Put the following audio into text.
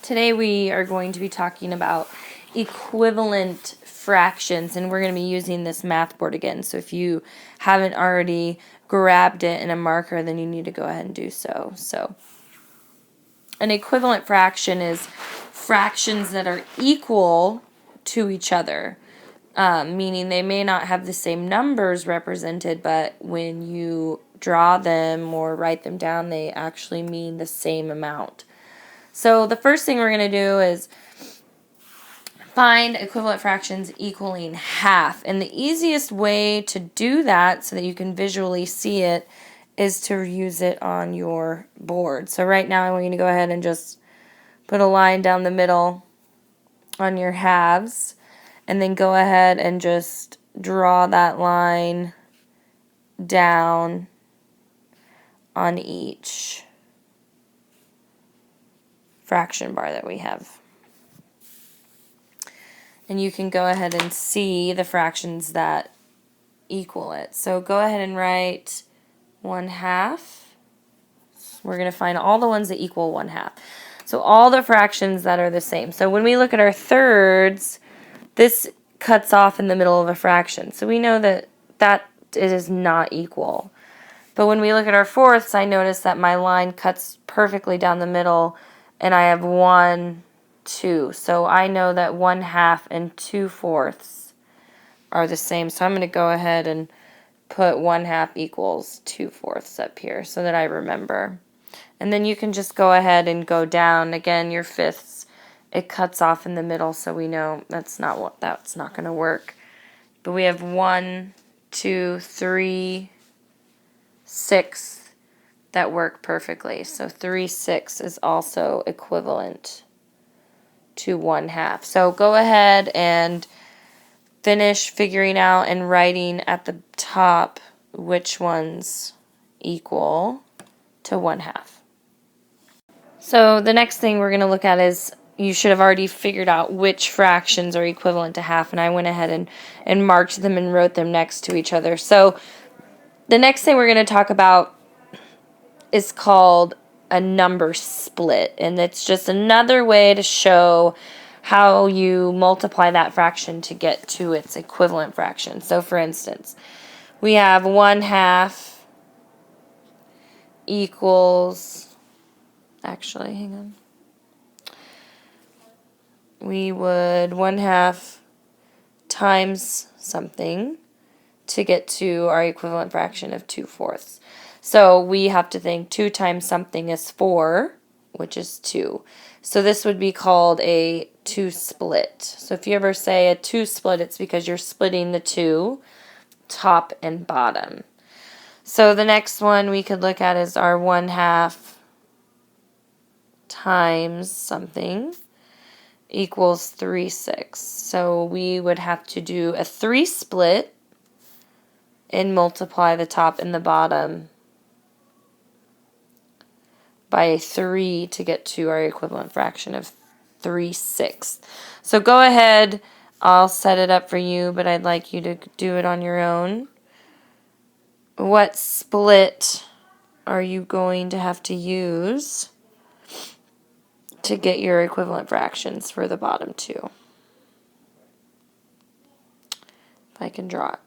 Today we are going to be talking about equivalent fractions, and we're going to be using this math board again. So if you haven't already grabbed it in a marker, then you need to go ahead and do so. So an equivalent fraction is fractions that are equal to each other, meaning they may not have the same numbers represented, but when you draw them or write them down, they actually mean the same amount. So the first thing we're going to do is find equivalent fractions equaling half. And the easiest way to do that so that you can visually see it is to use it on your board. So right now I want you to go ahead and just put a line down the middle on your halves, and then go ahead and just draw that line down on each fraction bar that we have. And you can go ahead and see the fractions that equal it. So go ahead and write 1/2. We're going to find all the ones that equal 1/2. So all the fractions that are the same. So when we look at our thirds, this cuts off in the middle of a fraction. So we know that it is not equal. But when we look at our fourths, I notice that my line cuts perfectly down the middle, and I have 1, 2. So I know that 1/2 and 2/4 are the same. So I'm going to go ahead and put 1/2 equals 2/4 up here so that I remember. And then you can just go ahead and go down. Again, your fifths, it cuts off in the middle, so we know that's not going to work. But we have 1, 2, 3, 6 that work perfectly. So 3/6 is also equivalent to 1/2. So go ahead and finish figuring out and writing at the top which ones equal to 1/2. So the next thing we're going to look at is, you should have already figured out which fractions are equivalent to half, and I went ahead and marked them and wrote them next to each other. So the next thing we're going to talk about is called a number split, and it's just another way to show how you multiply that fraction to get to its equivalent fraction. So for instance, we have 1/2 equals, actually, hang on. We would 1/2 times something to get to our equivalent fraction of 2/4. So we have to think 2 times something is 4, which is 2. So this would be called a 2 split. So if you ever say a 2 split, it's because you're splitting the 2, top and bottom. So the next one we could look at is our 1/2 times something equals 3/6. So we would have to do a 3 split and multiply the top and the bottom by a 3 to get to our equivalent fraction of 3/6. So go ahead, I'll set it up for you, but I'd like you to do it on your own. What split are you going to have to use to get your equivalent fractions for the bottom two? If I can draw it.